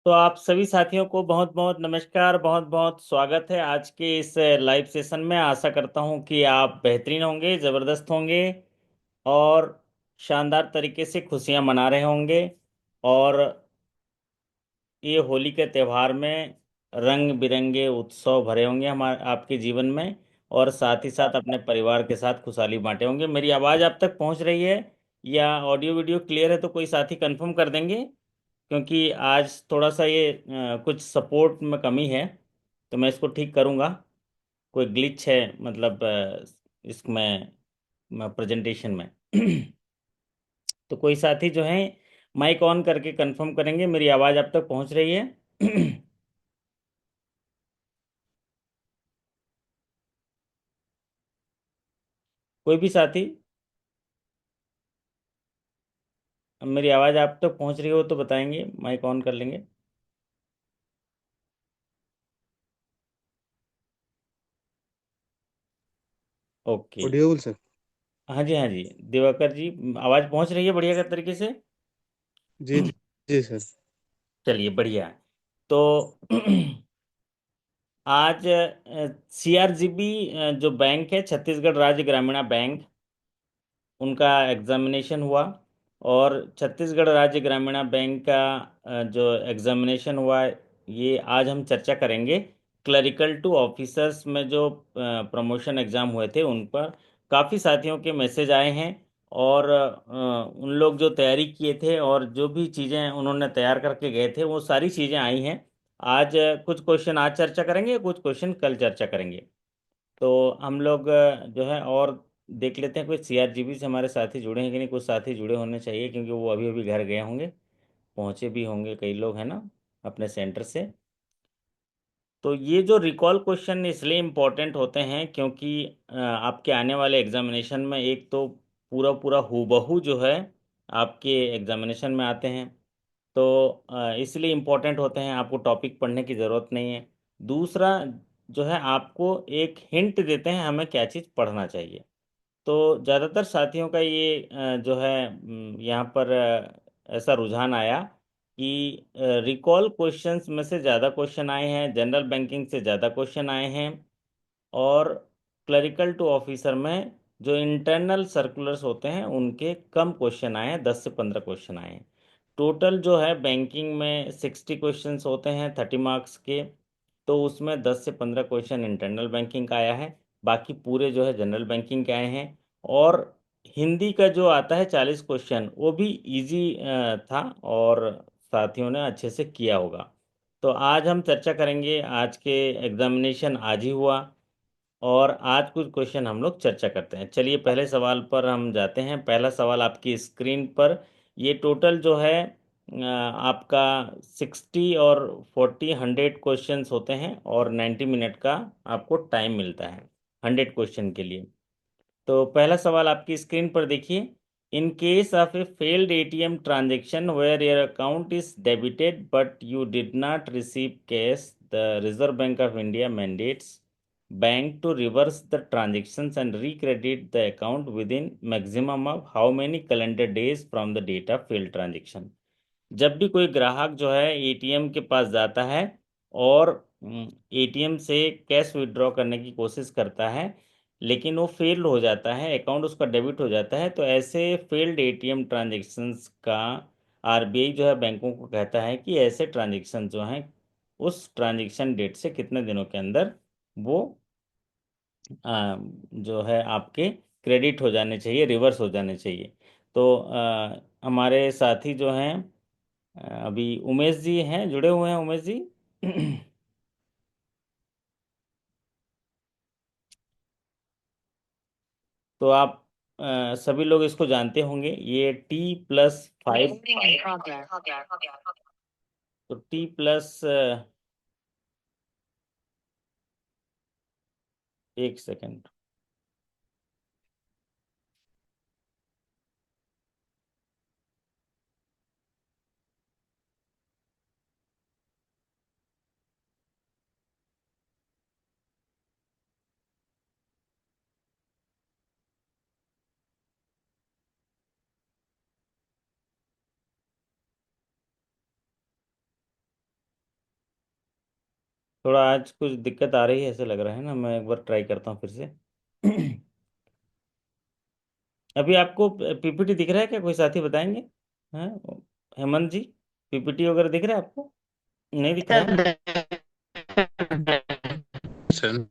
तो आप सभी साथियों को बहुत बहुत नमस्कार, बहुत बहुत स्वागत है आज के इस लाइव सेशन में। आशा करता हूं कि आप बेहतरीन होंगे, ज़बरदस्त होंगे और शानदार तरीके से खुशियां मना रहे होंगे। और ये होली के त्यौहार में रंग बिरंगे उत्सव भरे होंगे हमारे आपके जीवन में। और साथ ही साथ अपने परिवार के साथ खुशहाली बांटे होंगे। मेरी आवाज़ आप तक पहुंच रही है या ऑडियो वीडियो क्लियर है? तो कोई साथी कंफर्म कर देंगे, क्योंकि आज थोड़ा सा ये कुछ सपोर्ट में कमी है, तो मैं इसको ठीक करूँगा। कोई ग्लिच है, मतलब इसमें प्रेजेंटेशन में। तो कोई साथी जो है माइक ऑन करके कंफर्म करेंगे मेरी आवाज़ आप तक पहुंच रही है? कोई भी साथी, अब मेरी आवाज़ आप तक पहुंच रही हो तो बताएंगे, माइक ऑन कर लेंगे। ओके। Audible sir. हाँ जी, हाँ जी। दिवाकर जी, आवाज़ पहुंच रही है बढ़िया तरीके से? जी जी। जी सर। चलिए, बढ़िया है। तो आज सीआरजीबी जो बैंक है, छत्तीसगढ़ राज्य ग्रामीण बैंक, उनका एग्जामिनेशन हुआ। और छत्तीसगढ़ राज्य ग्रामीण बैंक का जो एग्जामिनेशन हुआ, ये आज हम चर्चा करेंगे। क्लरिकल टू ऑफिसर्स में जो प्रमोशन एग्ज़ाम हुए थे उन पर काफ़ी साथियों के मैसेज आए हैं। और उन लोग जो तैयारी किए थे और जो भी चीज़ें उन्होंने तैयार करके गए थे वो सारी चीज़ें आई हैं। आज कुछ क्वेश्चन आज चर्चा करेंगे, कुछ क्वेश्चन कल चर्चा करेंगे। तो हम लोग जो है और देख लेते हैं कोई सीआरजीबी से हमारे साथी जुड़े हैं कि नहीं। कुछ साथी जुड़े होने चाहिए, क्योंकि वो अभी अभी घर गए होंगे, पहुंचे भी होंगे कई लोग, है ना, अपने सेंटर से। तो ये जो रिकॉल क्वेश्चन इसलिए इम्पोर्टेंट होते हैं क्योंकि आपके आने वाले एग्जामिनेशन में एक तो पूरा पूरा हूबहू जो है आपके एग्जामिनेशन में आते हैं। तो इसलिए इम्पोर्टेंट होते हैं, आपको टॉपिक पढ़ने की ज़रूरत नहीं है। दूसरा जो है, आपको एक हिंट देते हैं हमें क्या चीज़ पढ़ना चाहिए। तो ज़्यादातर साथियों का ये जो है यहाँ पर ऐसा रुझान आया कि रिकॉल क्वेश्चंस में से ज़्यादा क्वेश्चन आए हैं, जनरल बैंकिंग से ज़्यादा क्वेश्चन आए हैं। और क्लरिकल टू ऑफिसर में जो इंटरनल सर्कुलर्स होते हैं उनके कम क्वेश्चन आए हैं, 10 से 15 क्वेश्चन आए हैं। टोटल जो है बैंकिंग में 60 क्वेश्चंस होते हैं 30 मार्क्स के। तो उसमें 10 से 15 क्वेश्चन इंटरनल बैंकिंग का आया है, बाकी पूरे जो है जनरल बैंकिंग के आए हैं। और हिंदी का जो आता है 40 क्वेश्चन, वो भी इजी था और साथियों ने अच्छे से किया होगा। तो आज हम चर्चा करेंगे, आज के एग्जामिनेशन आज ही हुआ और आज कुछ क्वेश्चन हम लोग चर्चा करते हैं। चलिए पहले सवाल पर हम जाते हैं। पहला सवाल आपकी स्क्रीन पर, ये टोटल जो है आपका 60 और 40 100 क्वेश्चंस होते हैं और 90 मिनट का आपको टाइम मिलता है 100 क्वेश्चन के लिए। तो पहला सवाल आपकी स्क्रीन पर देखिए। In case of a failed ATM transaction where your account is debited but you did not receive cash, the Reserve Bank of India mandates banks to reverse the transactions and recredit the account within maximum of how many calendar days from the date of failed transaction। जब भी कोई ग्राहक जो है ATM के पास जाता है और एटीएम से कैश विड्रॉ करने की कोशिश करता है, लेकिन वो फेल्ड हो जाता है, अकाउंट उसका डेबिट हो जाता है, तो ऐसे फेल्ड एटीएम ट्रांजेक्शन्स का आरबीआई जो है बैंकों को कहता है कि ऐसे ट्रांजेक्शन जो हैं उस ट्रांजेक्शन डेट से कितने दिनों के अंदर वो जो है आपके क्रेडिट हो जाने चाहिए, रिवर्स हो जाने चाहिए। तो हमारे साथी जो हैं अभी उमेश जी हैं, जुड़े हुए हैं उमेश जी। तो आप सभी लोग इसको जानते होंगे, ये T+5। तो T+, एक सेकेंड। थोड़ा आज कुछ दिक्कत आ रही है ऐसे लग रहा है ना, मैं एक बार ट्राई करता हूँ फिर से। अभी आपको पीपीटी दिख रहा है क्या? कोई साथी बताएंगे? हैं? हेमंत जी, पीपीटी वगैरह दिख रहा है आपको? नहीं दिख रहा है? सर।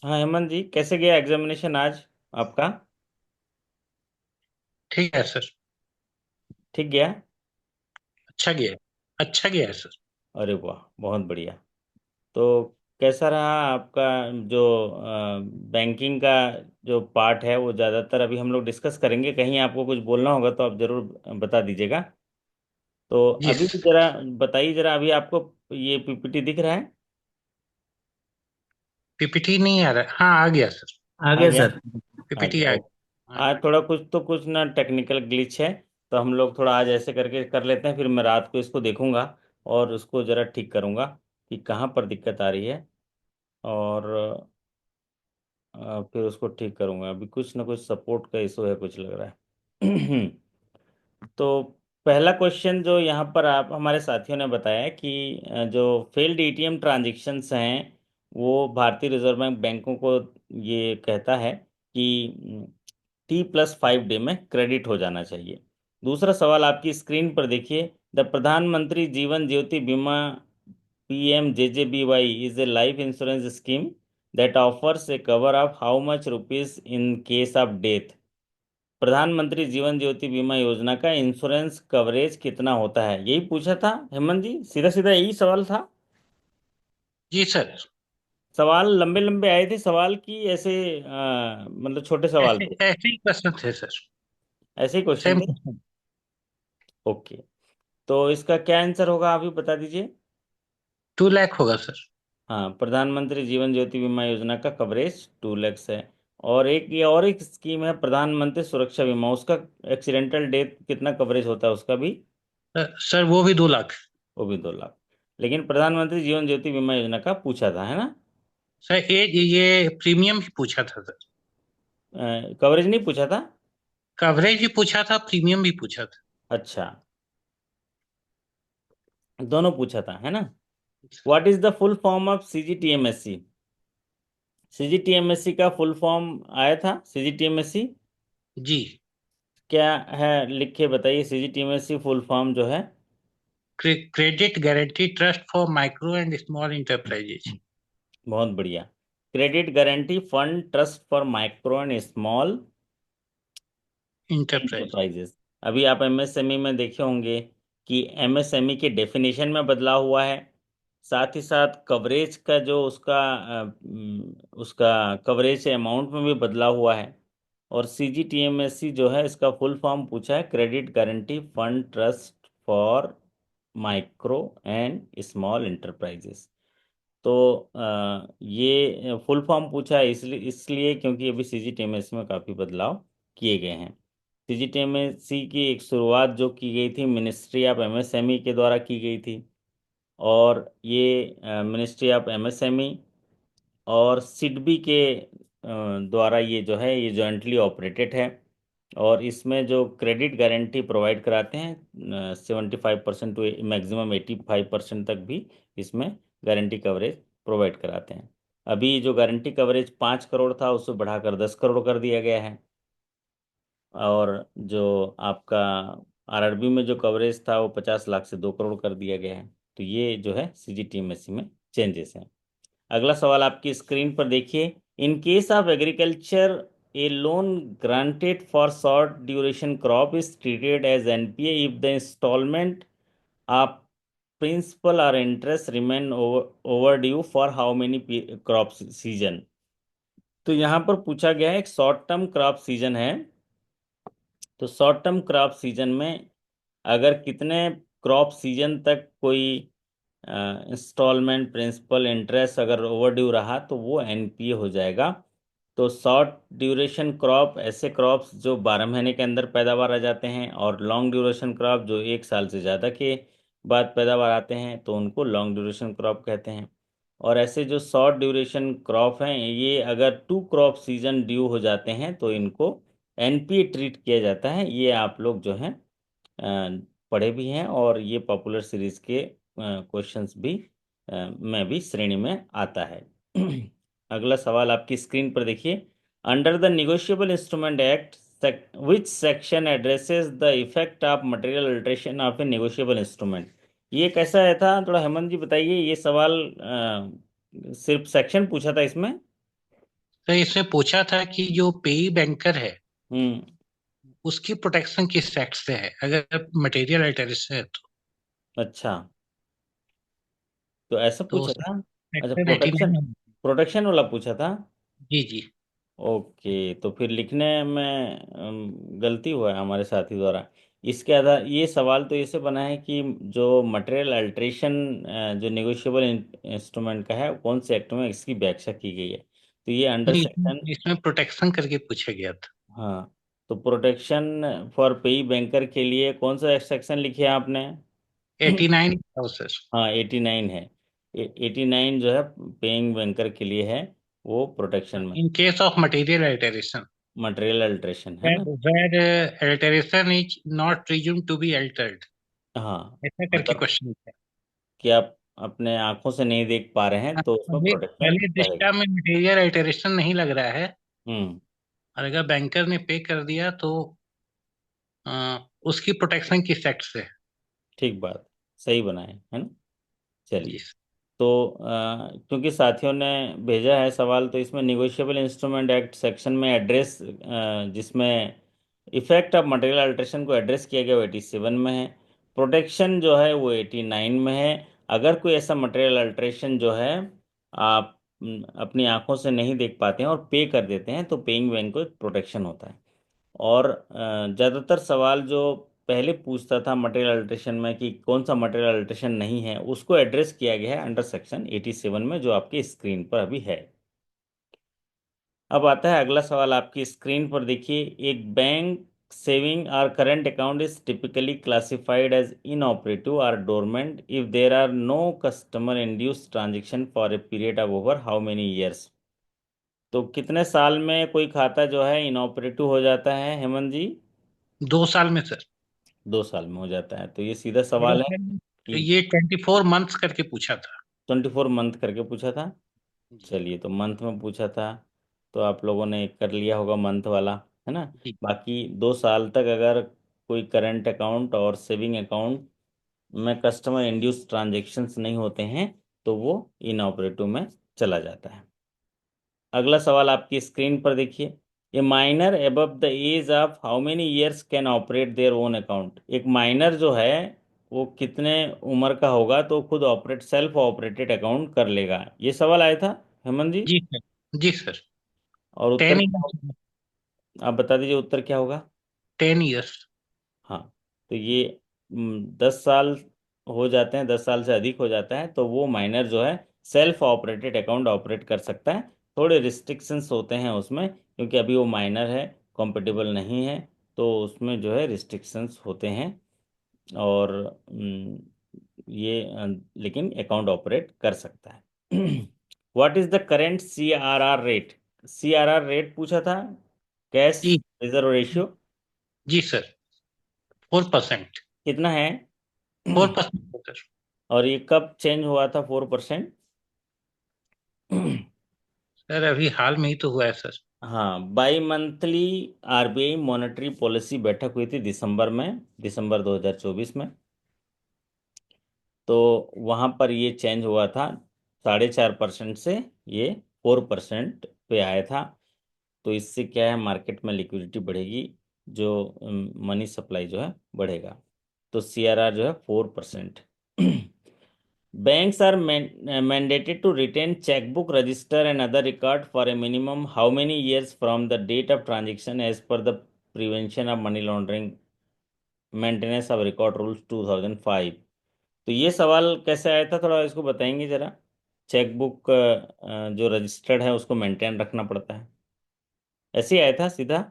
हाँ हेमंत जी, कैसे गया एग्जामिनेशन आज आपका? ठीक है सर। ठीक गया? अच्छा गया। अच्छा गया है सर। अरे वाह, बहुत बढ़िया। तो कैसा रहा आपका जो बैंकिंग का जो पार्ट है, वो ज़्यादातर अभी हम लोग डिस्कस करेंगे, कहीं आपको कुछ बोलना होगा तो आप ज़रूर बता दीजिएगा। तो जी अभी भी सर। जरा बताइए, जरा अभी आपको ये पीपीटी दिख रहा है? पीपीटी नहीं आ रहा, हाँ आ गया सर। आ आ गया गया? सर। पीपीटी अच्छा आ ओके। गया, हाँ। आज थोड़ा कुछ तो कुछ ना टेक्निकल ग्लिच है, तो हम लोग थोड़ा आज ऐसे करके कर लेते हैं, फिर मैं रात को इसको देखूंगा और उसको ज़रा ठीक करूंगा कि कहाँ पर दिक्कत आ रही है, और फिर उसको ठीक करूंगा। अभी कुछ ना कुछ सपोर्ट का इशू है कुछ लग रहा है। तो पहला क्वेश्चन जो यहाँ पर आप हमारे साथियों ने बताया कि जो फेल्ड एटीएम ट्रांजैक्शंस हैं, वो भारतीय रिजर्व बैंक बैंकों को ये कहता है कि T+5 डे में क्रेडिट हो जाना चाहिए। दूसरा सवाल आपकी स्क्रीन पर देखिए। द प्रधानमंत्री जीवन ज्योति बीमा PMJJBY is a life insurance scheme that offers a cover of how much rupees in case of death। प्रधानमंत्री जीवन ज्योति बीमा योजना का इंश्योरेंस कवरेज कितना होता है, यही पूछा था हेमंत जी, सीधा सीधा यही सवाल था। जी सर। सवाल लंबे लंबे आए थे सवाल की, ऐसे मतलब छोटे सवाल ऐसे थे? ऐसे ही क्वेश्चन थे सर। ऐसे ही क्वेश्चन सेम थे? क्वेश्चन। ओके। तो इसका क्या आंसर होगा, आप ही बता दीजिए। 2 लाख होगा सर। हाँ, प्रधानमंत्री जीवन ज्योति बीमा योजना का कवरेज 2 लाख है। और एक ये और एक स्कीम है प्रधानमंत्री सुरक्षा बीमा, उसका एक्सीडेंटल डेथ कितना कवरेज होता है उसका भी? सर वो भी 2 लाख। वो भी 2 लाख। लेकिन प्रधानमंत्री जीवन ज्योति बीमा योजना का पूछा था, है ना? सर ये प्रीमियम ही पूछा था सर। कवरेज नहीं पूछा था? कवरेज भी पूछा था, प्रीमियम भी पूछा था। अच्छा, दोनों पूछा था, है ना? What is the full form of CGTMSC? CGTMSC का फुल फॉर्म आया था, CGTMSC जी। क्या है, लिख के बताइए। CGTMSC फुल फॉर्म जो है? Credit guarantee trust for micro and small enterprises. बहुत बढ़िया। Credit guarantee fund trust for micro and small enterprise. Enterprises. अभी आप MSME में देखे होंगे कि MSME के डेफिनेशन में बदलाव हुआ है, साथ ही साथ कवरेज का जो उसका कवरेज अमाउंट में भी बदलाव हुआ है। और CGTMSC जो है, इसका फुल फॉर्म पूछा है credit guarantee fund trust for micro and small enterprises. तो ये फुल फॉर्म पूछा है इसलिए इसलिए क्योंकि अभी CGTMSC में काफ़ी बदलाव किए गए हैं। CGTMSC की एक शुरुआत जो की गई थी मिनिस्ट्री ऑफ MSME के द्वारा की गई थी, और ये मिनिस्ट्री ऑफ MSME और सिडबी के द्वारा ये जो है, ये जॉइंटली ऑपरेटेड है। और इसमें जो क्रेडिट गारंटी प्रोवाइड कराते हैं 75% टू मैक्सिमम 85% तक भी इसमें गारंटी कवरेज प्रोवाइड कराते हैं। अभी जो गारंटी कवरेज 5 करोड़ था, उससे बढ़ाकर 10 करोड़ कर दिया गया है। और जो आपका RRB में जो कवरेज था, वो 50 लाख से 2 करोड़ कर दिया गया है। तो ये जो है CGTMSC में चेंजेस हैं। अगला सवाल आपकी स्क्रीन पर देखिए। In case of agriculture, a loan granted for short duration crop is treated as NPA if the instalment of principal और interest remain overdue for how many crop season? तो यहाँ पर पूछा गया है, एक शॉर्ट टर्म क्रॉप सीजन है, तो शॉर्ट टर्म क्रॉप सीजन में अगर कितने क्रॉप सीजन तक कोई इंस्टॉलमेंट प्रिंसिपल इंटरेस्ट अगर ओवरड्यू रहा, तो वो NPA हो जाएगा। तो शॉर्ट ड्यूरेशन क्रॉप ऐसे क्रॉप्स जो 12 महीने के अंदर पैदावार आ जाते हैं, और लॉन्ग ड्यूरेशन क्रॉप जो 1 साल से ज़्यादा के बाद पैदावार आते हैं, तो उनको लॉन्ग ड्यूरेशन क्रॉप कहते हैं। और ऐसे जो शॉर्ट ड्यूरेशन क्रॉप हैं, ये अगर 2 क्रॉप सीजन ड्यू हो जाते हैं, तो इनको NPA ट्रीट किया जाता है। ये आप लोग जो हैं पढ़े भी हैं, और ये पॉपुलर सीरीज के क्वेश्चंस भी में भी श्रेणी में आता है। अगला सवाल आपकी स्क्रीन पर देखिए। Under the negotiable instrument act which section addresses the effect of material alteration of A negotiable instrument. ये कैसा है था, थोड़ा हेमंत जी बताइए। ये सवाल सिर्फ सेक्शन पूछा था इसमें। तो इसमें पूछा था कि जो पेई बैंकर है हम्म। उसकी प्रोटेक्शन किस एक्ट से है, अगर मटेरियल अल्टरेशन है तो। अच्छा, तो ऐसा तो पूछा था। अच्छा, सेक्शन प्रोटेक्शन, 89। प्रोटेक्शन वाला पूछा था। जी जी। ओके, तो फिर लिखने में गलती हुआ है हमारे साथी द्वारा। इसके आधार ये सवाल तो ऐसे बना है कि जो मटेरियल अल्ट्रेशन जो नेगोशिएबल इंस्ट्रूमेंट का है, कौन से एक्ट में इसकी व्याख्या की गई है। तो ये अंडर नहीं, सेक्शन, इसमें प्रोटेक्शन करके पूछा गया था। हाँ, तो प्रोटेक्शन फॉर पेई बैंकर के लिए कौन सा सेक्शन लिखे हैं आपने। 89 था सर। हाँ, 89 है। 89 जो है पेइंग बैंकर के लिए है, वो प्रोटेक्शन में। इन case of material alteration, material alteration है ना। where alteration is not presumed to be altered, हाँ, ऐसा करके मतलब क्वेश्चन था। कि आप अपने आंखों से नहीं देख पा रहे हैं हाँ, तो उसमें पहले प्रोटेक्शन पहले रहेगा। दृष्टा में मटेरियल अल्टरेशन नहीं लग रहा है, हम्म। और अगर बैंकर ने पे कर दिया तो उसकी प्रोटेक्शन किस एक्ट से है। ठीक बात, सही बनाए है ना। जी। चलिए, तो क्योंकि साथियों ने भेजा है सवाल, तो इसमें निगोशिएबल इंस्ट्रूमेंट एक्ट सेक्शन में एड्रेस, जिसमें इफेक्ट ऑफ मटेरियल अल्ट्रेशन को एड्रेस किया गया वो 87 में है। प्रोटेक्शन जो है वो 89 में है। अगर कोई ऐसा मटेरियल अल्ट्रेशन जो है आप अपनी आंखों से नहीं देख पाते हैं और पे कर देते हैं, तो पेइंग बैंक को एक प्रोटेक्शन होता है। और ज़्यादातर सवाल जो पहले पूछता था मटेरियल अल्ट्रेशन में कि कौन सा मटेरियल अल्ट्रेशन नहीं है, उसको एड्रेस किया गया है अंडर सेक्शन 87 में, जो आपकी स्क्रीन पर अभी है। अब आता है अगला सवाल आपकी स्क्रीन पर देखिए। एक बैंक सेविंग और current account is typically classified as inoperative और dormant if there are no customer induce transaction for a period of over how many years. तो कितने साल में कोई खाता जो है इनऑपरेटिव हो जाता है हेमंत जी। 2 साल में सर। 2 साल में हो जाता है, तो ये सीधा मेरा सवाल है सर, कि ये 24 मंथ्स करके पूछा था। 24 मंथ करके पूछा था। जी चलिए, तो मंथ में पूछा था, तो आप लोगों ने कर लिया होगा मंथ वाला, है ना। जी। बाकी 2 साल तक अगर कोई करंट अकाउंट और सेविंग अकाउंट में कस्टमर इंड्यूस ट्रांजेक्शन्स नहीं होते हैं, तो वो इनऑपरेटिव में चला जाता है। अगला सवाल आपकी स्क्रीन पर देखिए। A minor above the age of how many years can operate their own account. एक माइनर जो है वो कितने उम्र का होगा तो खुद ऑपरेट, सेल्फ ऑपरेटेड अकाउंट कर लेगा। ये सवाल आया था हेमंत जी। जी सर। जी सर। और उत्तर टेन क्या होगा? ईयर्स। आप बता दीजिए उत्तर क्या होगा। 10 ईयर्स। हाँ, तो ये 10 साल हो जाते हैं, 10 साल से अधिक हो जाता है तो वो माइनर जो है सेल्फ ऑपरेटेड अकाउंट ऑपरेट कर सकता है। थोड़े रिस्ट्रिक्शंस होते हैं उसमें, क्योंकि अभी वो माइनर है, कॉम्पिटेबल नहीं है, तो उसमें जो है रिस्ट्रिक्शंस होते हैं। और ये लेकिन अकाउंट ऑपरेट कर सकता है। What is the current CRR rate. CRR rate पूछा था, कैश जी। रिजर्व रेशियो, जी सर। 4%। कितना है। 4% सर। और ये कब चेंज हुआ था 4%। सर अभी हाल में ही तो हुआ है सर। हाँ, by monthly RBI monetary policy बैठक हुई थी दिसंबर में, दिसंबर 2024 में। तो वहाँ पर ये चेंज हुआ था, 4.5% से ये 4% पे आया था। तो इससे क्या है, मार्केट में लिक्विडिटी बढ़ेगी, जो मनी सप्लाई जो है बढ़ेगा। तो CRR जो है 4%। Banks are mandated to retain checkbook, register, and other record for a minimum how many years from the date of transaction as per the Prevention of Money Laundering Maintenance of Record Rules 2005। तो ये सवाल कैसे आया था, थोड़ा इसको बताएंगे जरा। चेकबुक जो रजिस्टर्ड है उसको मेंटेन रखना पड़ता है, ऐसे ही आया था सीधा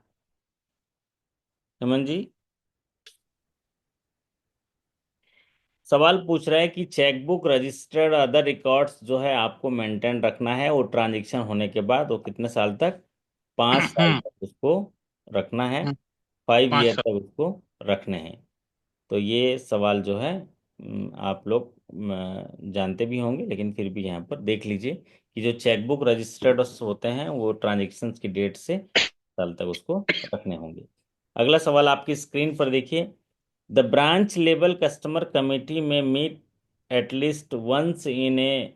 हेमंत जी। सवाल पूछ रहा है कि चेकबुक, रजिस्टर्ड, अदर रिकॉर्ड्स जो है आपको मेंटेन रखना है, वो ट्रांजेक्शन होने के बाद वो कितने साल तक, 5 साल हम्म। तक उसको रखना है, हम्म, 5 ईयर पाँच तक उसको रखने हैं। तो ये सवाल जो है आप लोग जानते भी होंगे, लेकिन फिर भी यहाँ पर देख लीजिए कि जो चेकबुक रजिस्टर्ड होते हैं वो ट्रांजेक्शन्स की डेट से साल तक उसको रखने होंगे। अगला सवाल आपकी स्क्रीन पर देखिए। The branch level customer committee में meet at least once in a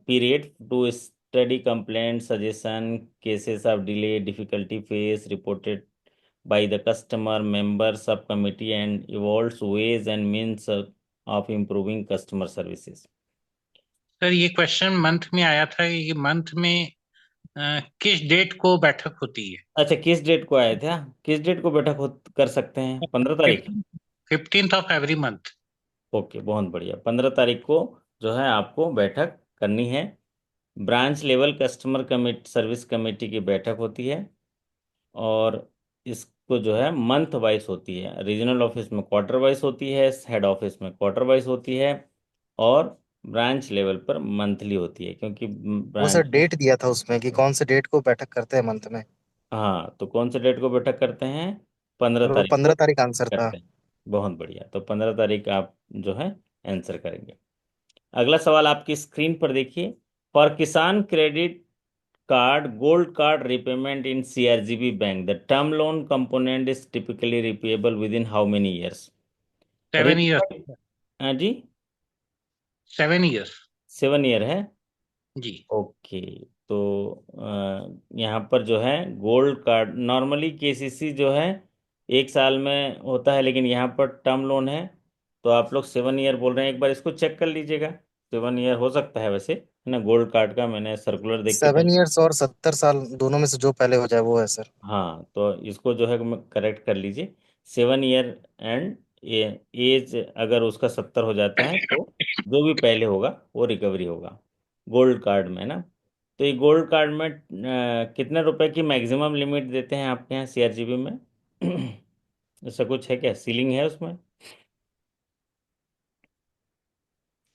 period to study complaints, suggestion, cases of delay, difficulty face reported by the customer member subcommittee and evolves ways and means of improving customer services. Sir ये question month में आया था, ये month में किस date को बैठक होती है? अच्छा, किस डेट को आए थे? किस डेट को बैठक कर सकते हैं? 15 तारीख? 15th of every month. Okay, बहुत बढ़िया। 15 तारीख को जो है आपको बैठक करनी है। Branch level customer committee service committee की बैठक होती है, और इसको जो है मंथ वाइज होती है। रीजनल ऑफिस में क्वार्टर वाइज होती है, हेड ऑफिस में क्वार्टर वाइज होती है, और ब्रांच लेवल पर मंथली होती है, क्योंकि वो सर ब्रांच। डेट दिया था उसमें कि कौन से डेट को बैठक करते हैं मंथ में। हाँ, तो कौन से डेट को बैठक करते हैं? पंद्रह और वो तारीख को 15 तारीख आंसर था। करते हैं। बहुत बढ़िया, तो 15 तारीख आप जो है आंसर करेंगे। अगला सवाल आपकी स्क्रीन पर देखिए। फॉर किसान credit card, gold card repayment in CRGB bank, the term loan component is typically repayable within how many years? 7 years. Repayment, हाँ जी, 7 इयर्स। 7 ईयर है। जी। ओके, तो यहाँ पर जो है गोल्ड कार्ड, नॉर्मली केसीसी जो है 1 साल में होता है, लेकिन यहाँ पर टर्म लोन है, तो आप लोग 7 ईयर बोल रहे हैं। एक बार इसको चेक कर लीजिएगा, 7 ईयर हो सकता है वैसे, है ना? गोल्ड कार्ड का मैंने सर्कुलर देख के 7 इयर्स और 70 साल दोनों में से जो पहले हो जाए वो है सर। हाँ, तो इसको जो है करेक्ट कर लीजिए। 7 ईयर एंड एज अगर उसका 70 हो जाता है तो जो भी पहले होगा वो रिकवरी होगा गोल्ड कार्ड में ना। तो ये गोल्ड कार्ड में कितने रुपए की मैक्सिमम लिमिट देते हैं आपके यहाँ सीआरजीबी में? ऐसा कुछ है क्या, सीलिंग है उसमें?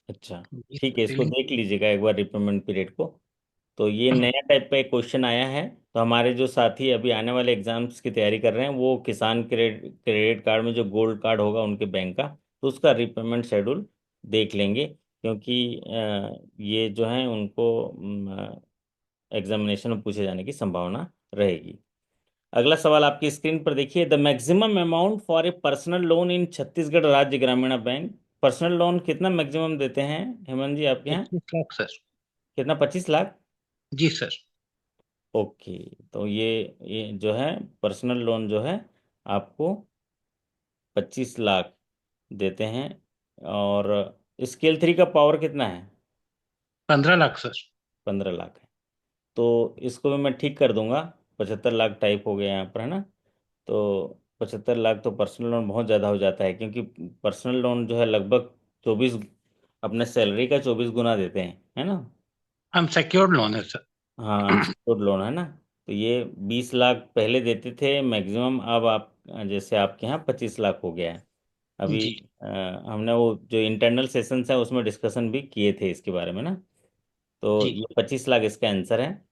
अच्छा, ठीक है, इसको फीलिंग। देख लीजिएगा एक बार रिपेमेंट पीरियड को। तो ये नया टाइप का एक क्वेश्चन आया है, तो हमारे जो साथी अभी आने वाले एग्जाम्स की तैयारी कर रहे हैं वो किसान क्रेडिट कार्ड में जो गोल्ड कार्ड होगा उनके बैंक का, तो उसका रिपेमेंट शेड्यूल देख लेंगे, क्योंकि ये जो है उनको एग्जामिनेशन में पूछे जाने की संभावना रहेगी। अगला सवाल आपकी स्क्रीन पर देखिए। The maximum amount for a personal loan in Chhattisgarh राज्य ग्रामीण बैंक। पर्सनल लोन कितना मैक्सिमम देते हैं हेमंत जी आपके यहाँ? 25 लाख सर। कितना, 25 लाख? जी सर। ओके, तो ये जो है पर्सनल लोन जो है आपको 25 लाख देते हैं। और स्केल 3 का पावर कितना है? 15 लाख सर। 15 लाख है। तो इसको भी मैं ठीक कर दूंगा। 75 लाख टाइप हो गया यहाँ पर, है ना? तो 75 लाख तो पर्सनल लोन बहुत ज़्यादा हो जाता है, क्योंकि पर्सनल लोन जो है लगभग 24, अपने सैलरी का 24 गुना देते हैं, है ना? अनसेक्योर्ड लोन है सर। हाँ, अनसिक्योर्ड लोन है ना। तो ये 20 लाख पहले देते थे मैक्सिमम, अब आप जैसे आपके यहाँ 25 लाख हो गया है अभी। जी। हमने वो जो इंटरनल सेशंस है उसमें डिस्कशन भी किए थे इसके बारे में ना। तो जी। ये 25 लाख इसका आंसर है।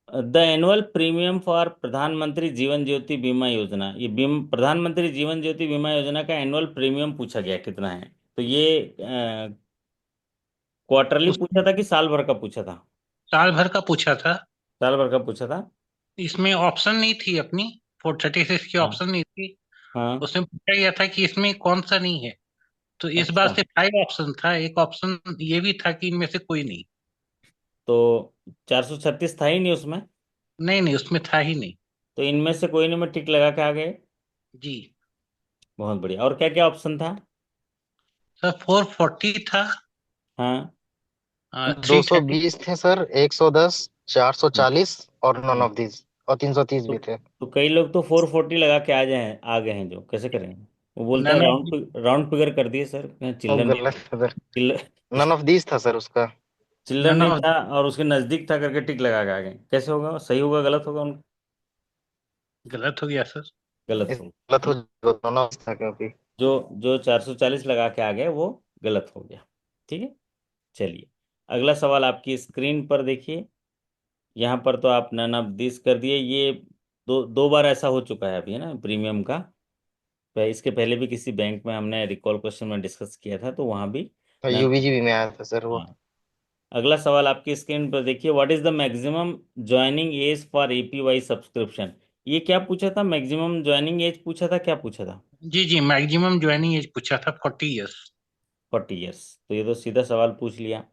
द एनुअल प्रीमियम फॉर प्रधानमंत्री जीवन ज्योति बीमा योजना, ये प्रधानमंत्री जीवन ज्योति बीमा योजना का एनुअल प्रीमियम पूछा गया कितना है? तो ये क्वार्टरली उस पूछा था कि साल भर का पूछा था? साल भर का पूछा था। साल भर का पूछा था। इसमें ऑप्शन नहीं थी अपनी, 436 की हाँ। ऑप्शन नहीं थी। हाँ। उसमें पूछा गया था कि इसमें कौन सा नहीं है। तो इस बार अच्छा, से 5 ऑप्शन था, एक ऑप्शन ये भी था कि इनमें से कोई नहीं। तो 436 था ही नहीं उसमें? नहीं नहीं, उसमें था ही नहीं। तो इनमें से कोई नहीं में टिक लगा के आ गए। जी। बहुत बढ़िया। और क्या क्या ऑप्शन था? सर 440 था, हाँ। 330। 220 थे सर, 110, 440 और नॉन हाँ। ऑफ दीज, और 330 तो भी थे। तो कई लोग तो 440 लगा के आ गए हैं, जो कैसे करें? वो बोलता है none of round round figure कर दिए सर, वो चिल्ड्रन नहीं गलत है सर। चिल्लर नन ऑफ दीज था सर उसका। चिल्ड्रन नन नहीं ऑफ था और उसके नजदीक था करके टिक लगा के आ गए। कैसे होगा? सही होगा गलत होगा उनका? गलत हो गया सर। गलत इस होगा। गलत हो जाएगा, नॉन ऑफ था क्योंकि। जो जो 440 लगा के आ गए वो गलत हो गया। ठीक है, चलिए। अगला सवाल आपकी स्क्रीन पर देखिए। यहाँ पर तो आप नन ऑफ दिस कर दिए। ये दो दो बार ऐसा हो चुका है अभी, है ना, प्रीमियम का। इसके पहले भी किसी बैंक में हमने रिकॉल क्वेश्चन में डिस्कस किया था, तो वहाँ भी मैं। यूबीजी में आया था सर वो। हाँ। अगला सवाल आपकी स्क्रीन पर देखिए, what is the maximum joining age for APY subscription. ये क्या पूछा था, मैक्सिमम ज्वाइनिंग एज पूछा था, क्या पूछा था? जी जी, मैक्सिमम ज्वाइनिंग एज पूछा था 40 ईयर्स। 40 ईयर्स। तो ये तो सीधा सवाल पूछ लिया।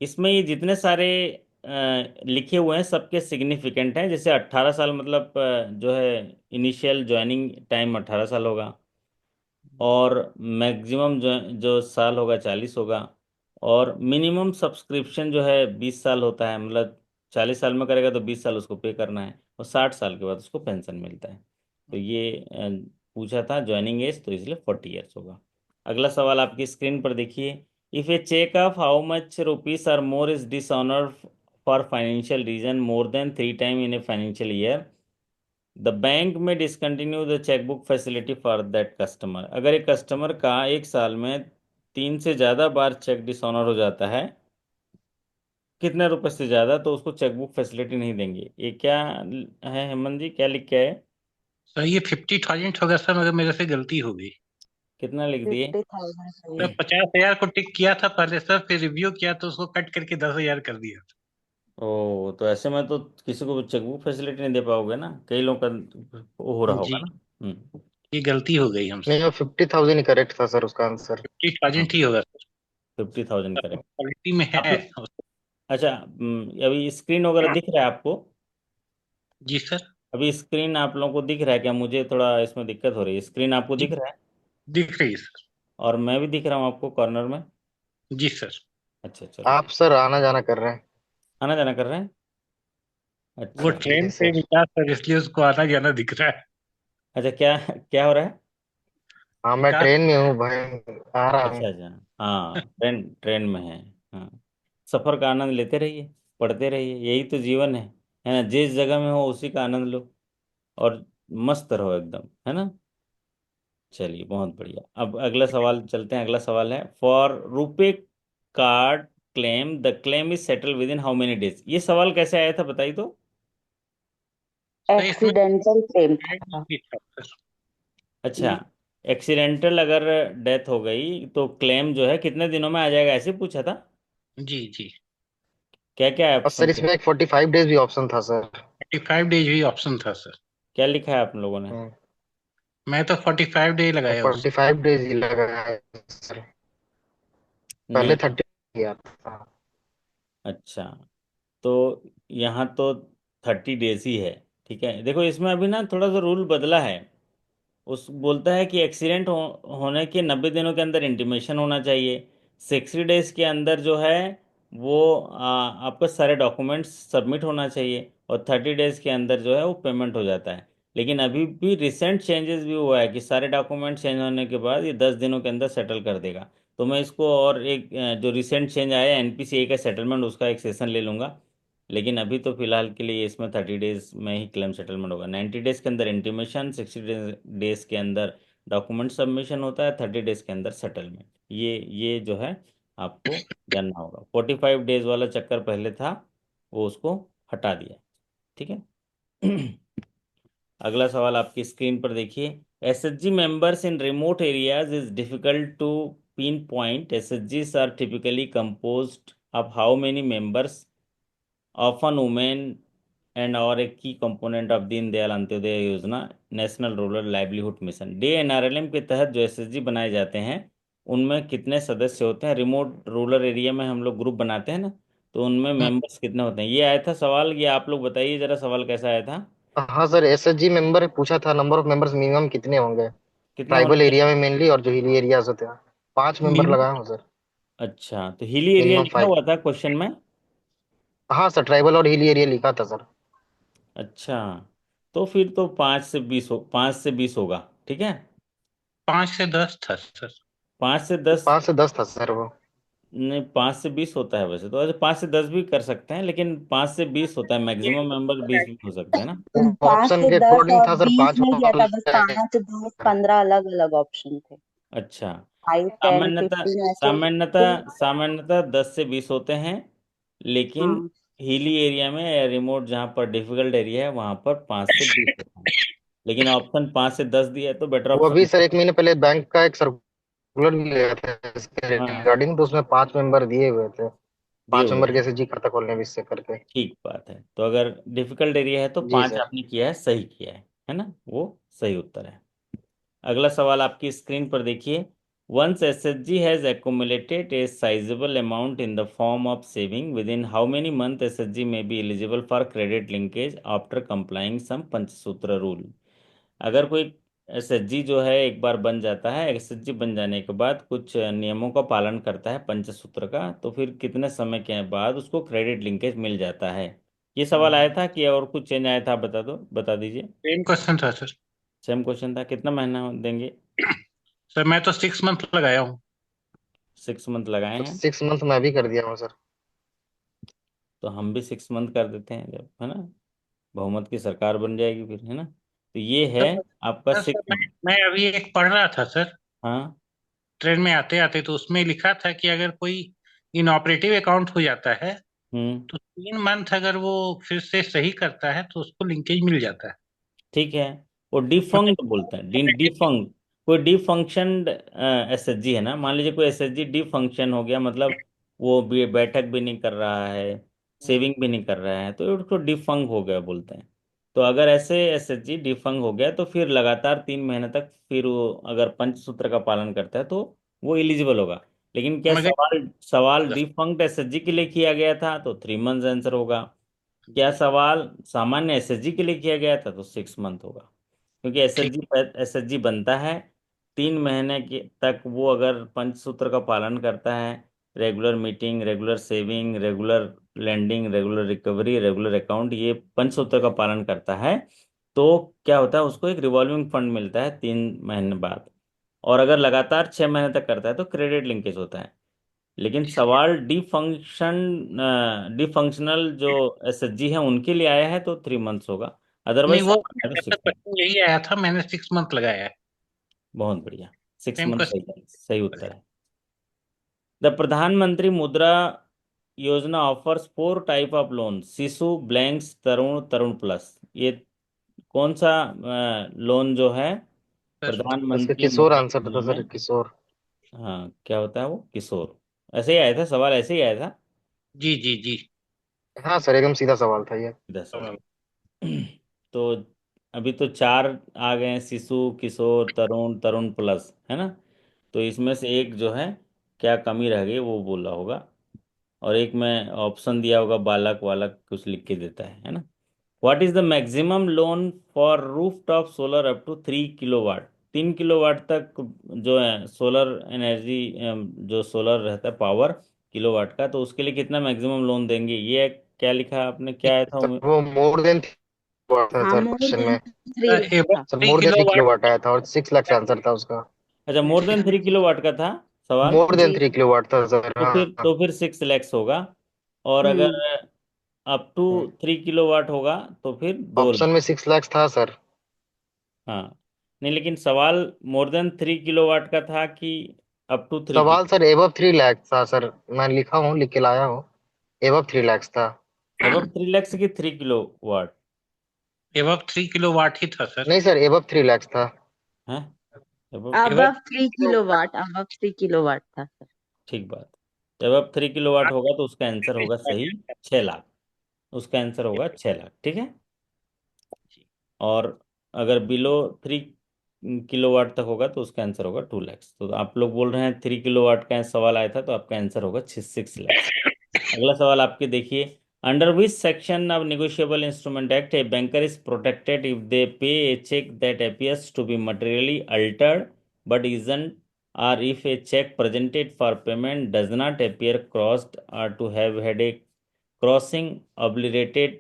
इसमें ये जितने सारे लिखे हुए हैं सबके सिग्निफिकेंट हैं। जैसे 18 साल मतलब जो है इनिशियल ज्वाइनिंग टाइम 18 साल होगा, और मैक्सिमम जो साल होगा 40 होगा, और मिनिमम सब्सक्रिप्शन जो है 20 साल होता है, मतलब 40 साल में करेगा तो 20 साल उसको पे करना है, और 60 साल के बाद उसको पेंशन मिलता है। तो ये पूछा था ज्वाइनिंग एज, तो इसलिए 40 ईयर्स होगा। अगला सवाल आपकी स्क्रीन पर देखिए, if a cheque of how much rupees are more is dishonour for financial reason more than 3 time in a financial year, the bank में discontinue the chequebook facility for that customer. अगर एक customer का एक साल में 3 से ज़्यादा बार check dishonour हो जाता है, कितने रुपए से ज़्यादा, तो उसको चेकबुक फैसिलिटी नहीं देंगे। ये क्या है हेमंत जी, क्या लिख के आए? सर ये 50,000 होगा सर, मगर मेरे से गलती हो गई। कितना लिख दिए? 50,000 सर 50,000 को टिक किया था पहले सर, फिर रिव्यू किया तो उसको कट करके 10,000 कर दिया। ओ, तो ऐसे में तो किसी को चेकबुक फैसिलिटी नहीं दे पाओगे ना, कई लोग का वो हो रहा होगा जी, ना। हम्म। ये गलती हो गई हमसे। नहीं, वो 50,000 ही करेक्ट था सर उसका आंसर। 50,000 हाँ, ही होगा सर। 50,000 करेक्ट। क्वालिटी में आप है। अच्छा, अभी स्क्रीन वगैरह दिख रहा है आपको? जी सर। अभी स्क्रीन आप लोगों को दिख रहा है क्या? मुझे थोड़ा इसमें दिक्कत हो रही है, स्क्रीन आपको जी दिख रहा है? दिख रही है सर। और मैं भी दिख रहा हूँ आपको कॉर्नर में? जी सर। अच्छा, चलो आप ठीक। सर आना जाना कर रहे हैं। आना जाना कर रहे हैं? वो अच्छा। जी ट्रेन पे सर। मिला सर, इसलिए उसको आना जाना दिख रहा है। अच्छा, क्या क्या हो रहा है? हाँ, मैं विकास। ट्रेन में हूँ भाई। आ रहा हूँ। अच्छा अच्छा। हाँ, ट्रेन ट्रेन में है। हाँ। सफ़र का आनंद लेते रहिए, पढ़ते रहिए, यही तो जीवन है ना? जिस जगह में हो उसी का आनंद लो, और मस्त रहो एकदम, है ना? चलिए, बहुत बढ़िया। अब अगला सवाल चलते हैं। अगला सवाल है, for RuPay card claim the claim is settle with in how many days. ये सवाल कैसे आया था, बताइए तो। सर इसमें एक्सीडेंटल क्लेम credit था। भी था सर। अच्छा, एक्सीडेंटल अगर डेथ हो गई तो क्लेम जो है कितने दिनों में आ जाएगा, ऐसे पूछा था? जी जी। क्या क्या और ऑप्शन सर थे? इसमें एक 45 डेज भी ऑप्शन था सर। 45 डेज भी ऑप्शन था सर। क्या लिखा है आप लोगों ने? हम्म, मैं तो 45 डे और लगाया उस। 45 डेज ही लगा है सर। पहले नहीं। 30 किया था। अच्छा, तो यहाँ तो 30 डेज ही है। ठीक है, देखो इसमें अभी ना थोड़ा सा रूल बदला है। उस बोलता है कि होने के 90 दिनों के अंदर इंटीमेशन होना चाहिए, 60 डेज के अंदर जो है वो आपका सारे डॉक्यूमेंट्स सबमिट होना चाहिए, और 30 डेज के अंदर जो है वो पेमेंट हो जाता है। लेकिन अभी भी रिसेंट चेंजेस भी हुआ है कि सारे डॉक्यूमेंट चेंज होने के बाद ये 10 दिनों के अंदर सेटल कर देगा। तो मैं इसको, और एक जो रिसेंट चेंज आया है एनपीसीए का सेटलमेंट, उसका एक सेशन ले लूँगा। लेकिन अभी तो फिलहाल के लिए इसमें 30 डेज में ही क्लेम सेटलमेंट होगा। 90 डेज के अंदर इंटीमेशन, 60 डेज के अंदर डॉक्यूमेंट सबमिशन होता है, 30 डेज के अंदर सेटलमेंट। ये जो है आपको जानना होगा। 45 डेज वाला चक्कर पहले था, वो उसको हटा दिया। ठीक है। अगला सवाल आपकी स्क्रीन पर देखिए, SHG members in remote areas is difficult to pinpoint. एसएचजीज are typically composed of how many members, often women, and और एक की कंपोनेंट ऑफ दीन दयाल अंत्योदय योजना, national rural livelihood mission. Day NRLM के तहत जो एसएचजी बनाए जाते हैं उनमें कितने सदस्य होते हैं? रिमोट रूरल एरिया में हम लोग ग्रुप बनाते हैं ना, तो उनमें मेंबर्स कितने होते हैं? ये आया था सवाल, ये आप लोग बताइए जरा, सवाल कैसा आया था? हाँ सर, एसएचजी मेंबर पूछा था, नंबर ऑफ मेंबर्स मिनिमम कितने होंगे। कितने होने ट्राइबल एरिया में चाहिए? मेनली, और जो हिली एरियाज होते हैं 5 मेंबर लगाए मिनिमम। हूँ सर। अच्छा, तो हिली एरिया मिनिमम लिखा 5। हुआ था क्वेश्चन में? हाँ सर, ट्राइबल और हिली एरिया लिखा था सर। अच्छा, तो फिर तो 5 से 20 होगा, ठीक है। 5 से 10 था सर। 5 से 10? 5 से 10 था सर वो। नहीं, 5 से 20 होता है वैसे तो। अच्छा, 5 से 10 भी कर सकते हैं, लेकिन 5 से 20 होता है, मैक्सिमम मेंबर 20 भी हो सकते हैं ना। वो पांच ऑप्शन से के दस अकॉर्डिंग और था सर, 20 पांच नहीं दिया था, बस वाला। 5, 10, 15 अलग अलग ऑप्शन थे। अच्छा। 5, 10, सामान्यतः 15 ऐसे। सामान्यतः सामान्यतः 10 से 20 होते हैं, लेकिन हाँ। हिली एरिया में या रिमोट जहाँ पर डिफिकल्ट एरिया है वहाँ पर 5 से 20 होता है। लेकिन ऑप्शन 5 से 10 दिया है तो बेटर वो अभी ऑप्शन। सर 1 महीने पहले बैंक का एक सर्कुलर भी गया था इसके हाँ, रिगार्डिंग, तो उसमें 5 मेंबर दिए हुए थे, दिए 5 मेंबर हुए हैं। कैसे जी खाता खोलने भी इससे करके। ठीक बात है, तो अगर डिफिकल्ट एरिया है तो जी 5 सर। आपने किया है, सही किया है ना, वो सही उत्तर है। अगला सवाल आपकी स्क्रीन पर देखिए। Once SHG has accumulated a sizable amount in the form of saving, within how many month SHG may be eligible for credit linkage after complying some Panchsutra rule. अगर कोई एसएचजी जो है एक बार बन जाता है, एसएचजी बन जाने के बाद कुछ नियमों का पालन करता है पंचसूत्र का, तो फिर कितने समय के बाद उसको क्रेडिट लिंकेज मिल जाता है। ये सवाल आया था कि और कुछ चेंज आया था, बता दो, बता दीजिए। सेम क्वेश्चन था सर। सेम क्वेश्चन था, कितना महीना देंगे? सर मैं तो 6 मंथ लगाया हूँ। 6 मंथ लगाए तो हैं। 6 मंथ मैं भी कर दिया हूँ सर। तो हम भी 6 मंथ कर देते हैं जब, है ना, बहुमत की सरकार बन जाएगी फिर, है ना। तो ये है सर आपका सर, सिक्स मैं मंथ मैं अभी एक पढ़ रहा था सर, हाँ। ट्रेन में आते आते, तो उसमें लिखा था कि अगर कोई इनऑपरेटिव अकाउंट हो जाता है हम्म। तो 3 मंथ अगर वो फिर से सही करता है तो उसको लिंकेज मिल जाता है। ठीक है। वो डिफंक्ट बोलते हैं, डिफंक्ट। कोई डिफंक्शनड एसएचजी है ना, मान लीजिए कोई एसएचजी डिफंक्शन हो गया, मतलब वो भी बैठक भी नहीं कर रहा है, सेविंग भी नहीं कर रहा है, तो उसको डिफंक हो गया बोलते हैं। तो अगर ऐसे एसएचजी डिफंक हो गया तो फिर लगातार 3 महीने तक फिर वो अगर पंचसूत्र का पालन करता है तो वो एलिजिबल होगा। लेकिन क्या मगर सवाल सवाल डिफंक्ट एसएचजी के लिए किया गया था तो 3 मंथ आंसर होगा। क्या सवाल सामान्य एसएचजी के लिए किया गया था तो 6 मंथ होगा। क्योंकि ठीक। एसएचजी बनता है 3 महीने के तक, वो अगर पंचसूत्र का पालन करता है, regular meeting, regular saving, regular lending, regular recovery, regular account, ये पंचसूत्र का पालन करता है, तो क्या होता है, उसको एक रिवॉल्विंग फंड मिलता है 3 महीने बाद। और अगर लगातार 6 महीने तक करता है तो क्रेडिट लिंकेज होता है। लेकिन सवाल डिफंक्शनल जो एसएचजी है उनके लिए आया है तो 3 मंथ्स होगा, नहीं, अदरवाइज वो सामान्य है तो ऐसा 6 मंथ। क्वेश्चन यही आया था, मैंने 6 मंथ लगाया है। बहुत बढ़िया, सिक्स सेम मंथ सही क्वेश्चन। है, सही उत्तर है। द प्रधानमंत्री मुद्रा योजना ऑफर्स 4 टाइप ऑफ लोन, शिशु, ब्लैंक्स, तरुण, तरुण प्लस। ये कौन सा लोन जो है सर इसका प्रधानमंत्री किशोर मुद्रा आंसर था योजना सर, में? किशोर। हाँ, क्या होता है वो, किशोर। ऐसे ही आया था सवाल, ऐसे ही आया था। जी जी जी। हाँ सर, एकदम सीधा सवाल था ये। सीधा सवाल। तो अभी तो 4 आ गए हैं, शिशु, किशोर, तरुण, तरुण प्लस, है ना। तो इसमें से एक जो है, क्या कमी रह गई वो बोला होगा। और एक में ऑप्शन दिया होगा, बालक वालक कुछ लिख के देता है ना। What is the maximum loan for roof top solar up to 3 kilowatt? 3 kilowatt तक जो है सोलर एनर्जी, जो सोलर रहता है पावर किलोवाट का, तो उसके लिए कितना मैक्सिमम लोन देंगे, ये क्या लिखा आपने, क्या आया था? सर वो मोर देन वाट था हाँ, सर मोर क्वेश्चन देन में। 3 लाख एबव था। Sir three more than kilo 3 kilowatt आया था और 6 लाख आंसर था उसका। अच्छा, मोर देन 3 किलोवाट का था सवाल। मोर देन जी। 3 किलोवाट था सर, तो फिर हाँ। तो फिर 6 लैक्स होगा। और अगर हम्म। अप टू 3 किलोवाट होगा तो फिर 2 लाख। ऑप्शन में 6 लाख था सर। हाँ, नहीं लेकिन सवाल मोर देन 3 किलोवाट का था कि अप टू थ्री सवाल किलो सर एबव 3 लाख था सर, मैं लिखा हूँ, लिख के लाया हूँ। एबव 3 लाख था। एबव 3 लैक्स की 3 किलोवाट एबव 3 किलो वाट ही था सर। नहीं सर, एबव 3 लाख था। है। Above above above 3 kilo watt. 3 kilowatt, above 3 kilowatt था सर। ठीक बात। एबव 3 किलोवाट होगा तो उसका आंसर होगा सही, 6 लाख। उसका आंसर होगा 6 लाख, ठीक है। और अगर बिलो 3 किलोवाट तक होगा तो उसका आंसर होगा 2 लैक्स। तो आप लोग बोल रहे हैं 3 किलोवाट का सवाल आया था तो आपका आंसर होगा 6 लैक्स। अगला सवाल आपके देखिए। Under which section of negotiable instrument act a banker is protected if they pay a cheque that appears to be materially altered but isn't, or if a check presented for payment does not appear crossed or to have had a crossing obliterated,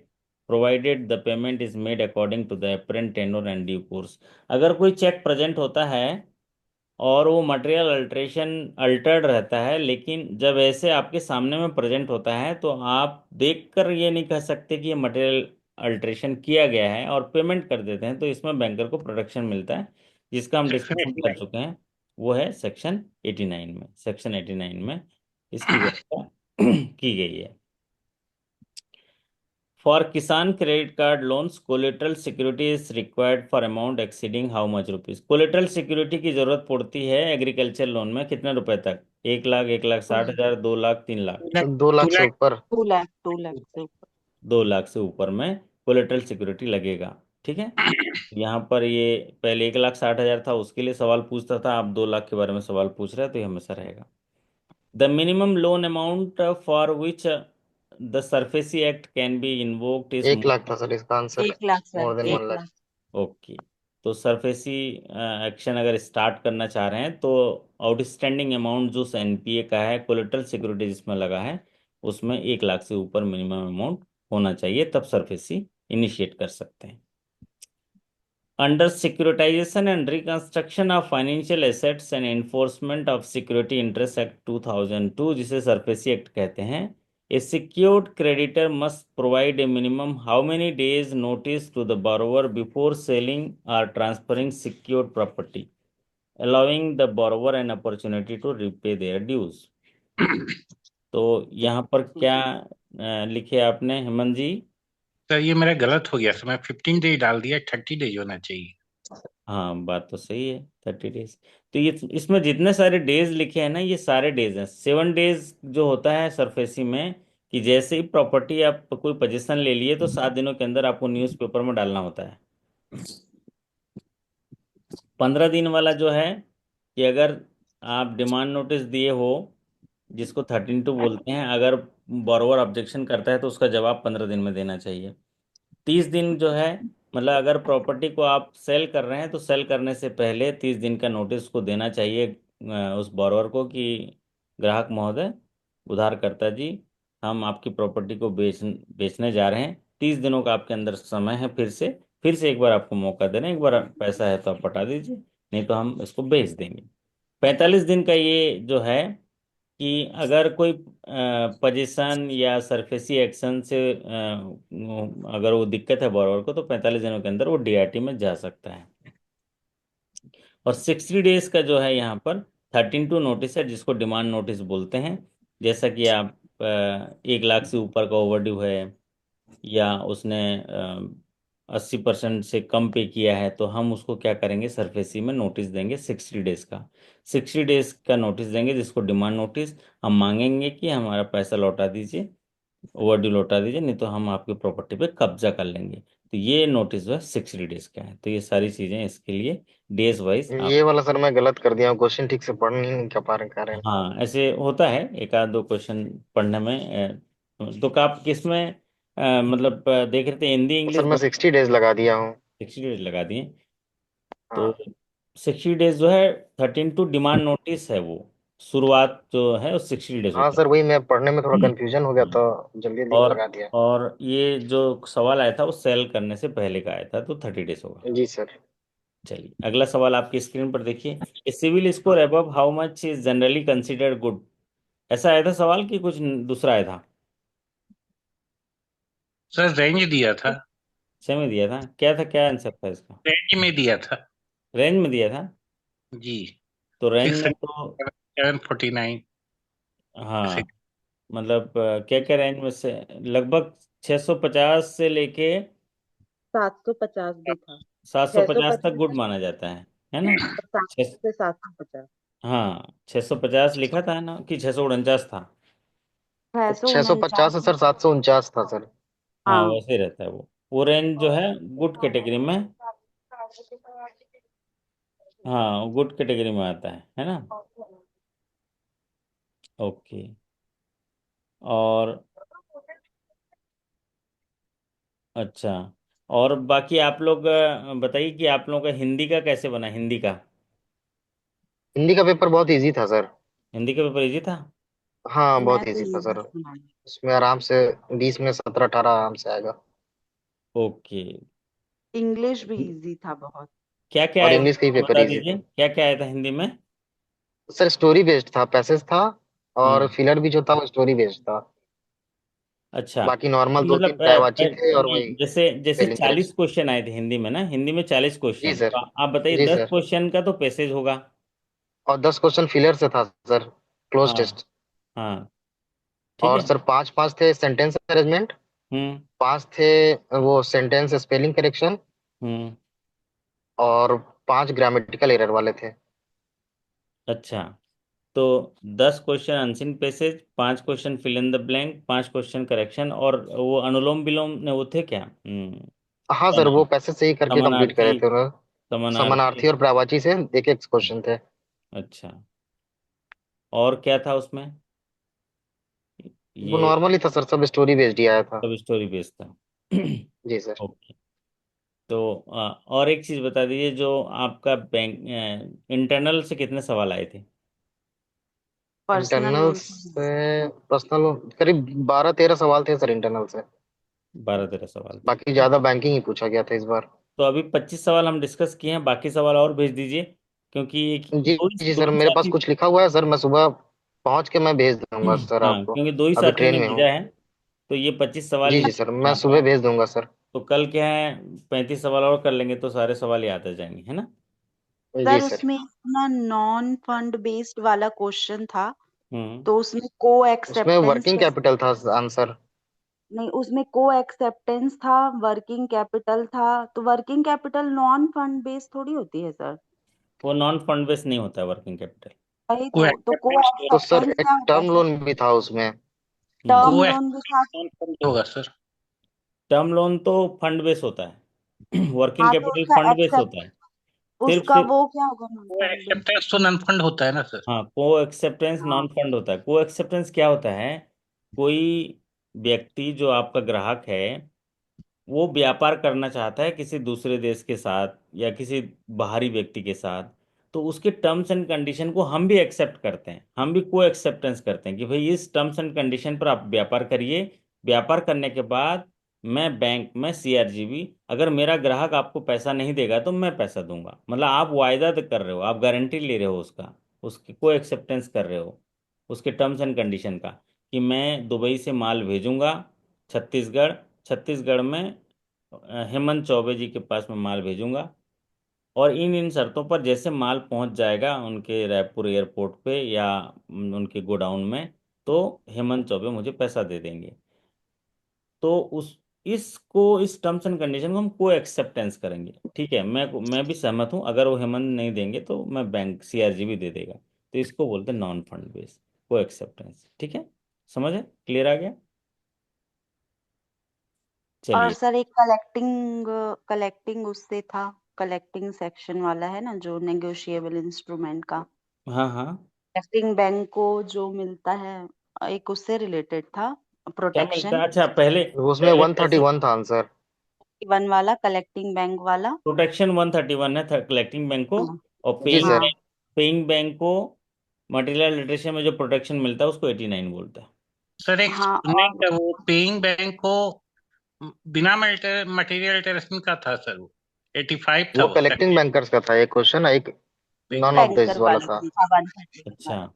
provided the payment is made according to the apparent tenor and due course। अगर कोई check present होता है और वो material alteration Altered रहता है, लेकिन जब ऐसे आपके सामने में प्रेजेंट होता है तो आप देखकर ये नहीं कह सकते कि ये मटेरियल अल्ट्रेशन किया गया है और पेमेंट कर देते हैं, तो इसमें बैंकर को प्रोटेक्शन मिलता है, जिसका हम सेक्शन डिस्कशन कर 89। चुके हैं। वो है सेक्शन 89 में, सेक्शन 89 में इसकी व्याख्या की गई है। फॉर किसान credit card loans collateral security is required for amount exceeding how much rupees. Collateral security की जरूरत पड़ती है एग्रीकल्चर लोन में कितने रुपए तक? 1 लाख, 1,60,000, 2 लाख, 3 लाख? 2 लाख से 2 लाख। ऊपर। 2 लाख, 2 लाख से ऊपर। 2 लाख से ऊपर में कोलेटरल सिक्योरिटी लगेगा। ठीक है। यहाँ पर ये पहले 1,60,000 था, उसके लिए सवाल पूछता था, आप 2 लाख के बारे में सवाल पूछ रहे हैं, तो ये हमेशा रहेगा। The minimum loan amount for which the SARFAESI act can be invoked is 1 lakh था सर इसका answer. 1 lakh sir, more than 1 lakh. 1 lakh. Okay. तो सरफेसी एक्शन अगर स्टार्ट करना चाह रहे हैं तो आउटस्टैंडिंग अमाउंट जो एनपीए का है, कोलेटरल सिक्योरिटी जिसमें लगा है, उसमें 1 लाख से ऊपर मिनिमम अमाउंट होना चाहिए, तब सरफेसी इनिशिएट कर सकते हैं। Under Securitization and Reconstruction of Financial Assets and Enforcement of Security Interest Act 2002, जिसे सरफेसी एक्ट कहते हैं, a secured creditor must provide a minimum how many days notice to the borrower before selling or transferring secured property, allowing the borrower an opportunity to repay their dues। तो यहाँ पर क्या लिखे आपने हेमंत जी? Sir ये मेरा गलत हो गया सर, मैं 15 डेज डाल दिया, 30 डेज होना चाहिए। हाँ, बात तो सही है, 30 डेज। तो ये इसमें जितने सारे डेज लिखे हैं ना, ये सारे डेज हैं। 7 डेज जो होता है सरफेसी में, कि जैसे ही प्रॉपर्टी आप कोई पोजीशन ले लिए तो 7 दिनों के अंदर आपको न्यूज़पेपर में डालना होता है। 15 दिन वाला जो है, कि अगर आप डिमांड नोटिस दिए हो, जिसको 13(2) बोलते हैं, अगर बोरोवर ऑब्जेक्शन करता है तो उसका जवाब 15 दिन में देना चाहिए। 30 दिन जो है, मतलब अगर प्रॉपर्टी को आप सेल कर रहे हैं तो सेल करने से पहले 30 दिन का नोटिस को देना चाहिए उस बोरोवर को, कि ग्राहक महोदय, उधारकर्ता जी, हम आपकी प्रॉपर्टी को बेचने जा रहे हैं। 30 दिनों का आपके अंदर समय है, फिर से एक बार आपको मौका दे रहे हैं। एक बार पैसा है तो आप पटा दीजिए, नहीं तो हम इसको बेच देंगे। 45 दिन का ये जो है, कि अगर कोई पोजीशन या सरफेसी एक्शन से अगर वो दिक्कत है बॉरोवर को, तो 45 दिनों के अंदर वो डीआरटी में जा सकता है। और 60 डेज का जो है यहाँ पर 13(2) नोटिस है, जिसको डिमांड नोटिस बोलते हैं। जैसा कि आप 1 लाख से ऊपर का ओवरड्यू है, या उसने 80% से कम पे किया है, तो हम उसको क्या करेंगे, सरफेसी में नोटिस देंगे 60 डेज का। 60 डेज का नोटिस देंगे, जिसको डिमांड नोटिस। हम मांगेंगे कि हमारा पैसा लौटा दीजिए, ओवरड्यू लौटा दीजिए, नहीं तो हम आपकी प्रॉपर्टी पे कब्जा कर लेंगे। तो ये नोटिस जो है 60 डेज का है। तो ये सारी चीज़ें इसके लिए डेज वाइज आप। ये वाला सर मैं गलत कर दिया हूँ, क्वेश्चन ठीक से पढ़ नहीं क्या पा रहे कह रहे हैं। हाँ, ऐसे होता है, एक आध दो क्वेश्चन पढ़ने में। तो आप किस में मतलब देख रहे थे, हिंदी इंग्लिश सर मैं दोनों? 60 डेज लगा दिया हूँ। 60 डेज लगा दिए। तो हाँ। 60 डेज जो है, 13(2) डिमांड नोटिस है वो। शुरुआत जो है वो 60 डेज हाँ होता सर वही मैं पढ़ने में थोड़ा है। कंफ्यूजन हो गया हाँ। तो जल्दी जल्दी में और लगा दिया। और ये जो सवाल आया था वो सेल करने से पहले का आया था, तो 30 डेज होगा। जी सर। चलिए, अगला सवाल आपकी स्क्रीन पर देखिए। Civil score above how much is generally considered good? ऐसा आया था सवाल, कि कुछ दूसरा आया था? सर रेंज दिया था। सही में दिया था? क्या था, क्या आंसर था इसका? रेंज में दिया था। रेंज में दिया था? जी। तो रेंज सिक्स में तो 749। हाँ, मतलब क्या क्या रेंज में से, लगभग 650 से लेके 750 भी था। 750 तक 650 गुड माना जाता है ना? और 700 छः से 750। हाँ, 650 लिखा था ना, कि 649 था? 650 649। है सर, 749 था सर। हाँ, हाँ। वैसे ही रहता है वो रेंज जो है गुड कैटेगरी में। हाँ, गुड कैटेगरी में आता है ना? ओके। और अच्छा, और बाकी आप लोग बताइए कि आप लोगों का हिंदी का कैसे बना, हिंदी का? हिंदी का पेपर बहुत इजी था सर। हिंदी का पेपर इजी था? हाँ मैं बहुत तो इजी था इजी सर। सुना। उसमें आराम से 20 में 17 18 आराम से आएगा। ओके। इंग्लिश भी इजी था बहुत। क्या क्या और आया इंग्लिश का ही था, पेपर बता इजी दीजिए, था। क्या क्या आया था हिंदी में? सर स्टोरी बेस्ड था, पैसेज था। और हम्म। फिलर भी जो था वो स्टोरी बेस्ड था। अच्छा, बाकी नॉर्मल दो मतलब तीन पर्यायवाची थे और नहीं, वही जैसे जैसे स्पेलिंग 40 करेक्शन। क्वेश्चन आए थे हिंदी में ना, हिंदी में 40 जी क्वेश्चन, सर। तो आप बताइए, जी 10 सर। क्वेश्चन का तो पैसेज होगा। और 10 क्वेश्चन फिलर से था सर, क्लोज हाँ। टेस्ट। हाँ, ठीक और है। सर 5 5 थे सेंटेंस अरेंजमेंट। हम्म 5 थे वो सेंटेंस स्पेलिंग करेक्शन, हम्म। और 5 ग्रामेटिकल एरर वाले थे। अच्छा, तो 10 question unseen passage, 5 question fill in the blank, 5 question correction, और वो अनुलोम विलोम ने वो थे क्या? हाँ सर, वो पैसे से ही करके कंप्लीट करे समानार्थी, थे उन्होंने। समानार्थी। समानार्थी और प्रवाची से एक एक क्वेश्चन थे। अच्छा, और क्या था उसमें? वो ये नॉर्मल ही था सर, सब स्टोरी बेस्ड ही आया था। सब स्टोरी बेस्ड था। जी सर। ओके। तो और एक चीज बता दीजिए, जो आपका बैंक इंटरनल से कितने सवाल आए थे? पर्सनल इंटरनल लोन तो से पर्सनल करीब 12-13 सवाल थे सर इंटरनल से। 12-13 सवाल थे। बाकी ज्यादा बैंकिंग ही पूछा गया था इस बार। तो अभी 25 सवाल हम डिस्कस किए हैं, बाकी सवाल और भेज दीजिए, क्योंकि जी दो जी सर, ही मेरे पास साथी। कुछ लिखा हुआ है सर, मैं सुबह पहुंच के मैं भेज दूंगा सर हाँ, आपको। क्योंकि दो ही अभी साथियों ट्रेन ने में हूँ। भेजा है, तो ये 25 सवाल जी ही जी सर, नहीं मैं आता सुबह है। भेज दूंगा सर। तो कल क्या है, 35 सवाल और कर लेंगे तो सारे सवाल याद आ जाएंगे, है ना? जी सर सर। उसमें इतना नॉन फंड बेस्ड वाला क्वेश्चन था, हम्म। तो उसमें को उसमें एक्सेप्टेंस वर्किंग कैसे? कैपिटल था आंसर। नहीं, उसमें को एक्सेप्टेंस था, वर्किंग कैपिटल था, तो working capital non fund based थोड़ी होती है सर। वो नॉन फंड बेस नहीं होता है वर्किंग कैपिटल। वही को तो को एक्सेप्टेंस तो सर एक्सेप्टेंस एक क्या होता है टर्म सर? लोन भी था उसमें। हम्म। टर्म को लोन भी था। एक्सेप्टेंस होगा सर। टर्म लोन तो फंड बेस होता है। वर्किंग हाँ, तो कैपिटल उसका फंड बेस एक्सेप्ट होता है। सिर्फ उसका सिर्फ वो क्या होगा नॉन को फंड बेस्ड? एक्सेप्टेंस तो नन फंड होता है ना सर। हाँ, को एक्सेप्टेंस नॉन हाँ। फंड होता है। को एक्सेप्टेंस क्या होता है? कोई व्यक्ति जो आपका ग्राहक है, वो व्यापार करना चाहता है किसी दूसरे देश के साथ या किसी बाहरी व्यक्ति के साथ, तो उसके टर्म्स एंड कंडीशन को हम भी एक्सेप्ट करते हैं, हम भी को एक्सेप्टेंस करते हैं कि भाई इस टर्म्स एंड कंडीशन पर आप व्यापार करिए। व्यापार करने के बाद मैं बैंक में सीआरजीबी, अगर मेरा ग्राहक आपको पैसा नहीं देगा तो मैं पैसा दूंगा, मतलब आप वायदा तो कर रहे हो, आप गारंटी ले रहे हो उसका, उसकी को एक्सेप्टेंस कर रहे हो उसके टर्म्स एंड कंडीशन का, कि मैं दुबई से माल भेजूंगा छत्तीसगढ़, छत्तीसगढ़ में हेमंत चौबे जी के पास मैं माल भेजूंगा, और इन इन शर्तों पर जैसे माल पहुंच जाएगा उनके रायपुर एयरपोर्ट पे या उनके गोडाउन में, तो हेमंत चौबे मुझे पैसा दे देंगे। तो उस इसको इस टर्म्स एंड कंडीशन को हम को एक्सेप्टेंस करेंगे। ठीक है, मैं भी सहमत हूं, अगर वो हेमंत नहीं देंगे तो मैं बैंक सीआरजीबी दे देगा। तो इसको बोलते हैं नॉन फंड बेस को एक्सेप्टेंस। ठीक है, समझ है? क्लियर आ गया? और चलिए। सर एक कलेक्टिंग कलेक्टिंग उससे था, कलेक्टिंग सेक्शन वाला है ना जो नेगोशिएबल इंस्ट्रूमेंट का, हाँ हाँ। कलेक्टिंग बैंक को जो मिलता है, एक उससे रिलेटेड था, क्या मिलता प्रोटेक्शन। है? अच्छा, पहले उसमें पहले पैसे। 131 था आंसर। वन वाला कलेक्टिंग बैंक वाला। प्रोटेक्शन 131 है कलेक्टिंग बैंक को, हाँ। और जी पेइंग सर। हाँ। बैंक, पेइंग बैंक को मटेरियल लिटरेशन में जो प्रोटेक्शन मिलता है उसको 89 बोलता है। सर एक हाँ, नहीं और था, वो पेइंग बैंक को बिना मटेरियल अल्टरेशन का था सर, वो 85 था वो वो कलेक्टिंग सेकंड बैंकर्स का था एक क्वेश्चन, एक paying none of bank. This banker वाला वाले था। में था 131 अच्छा, वाला।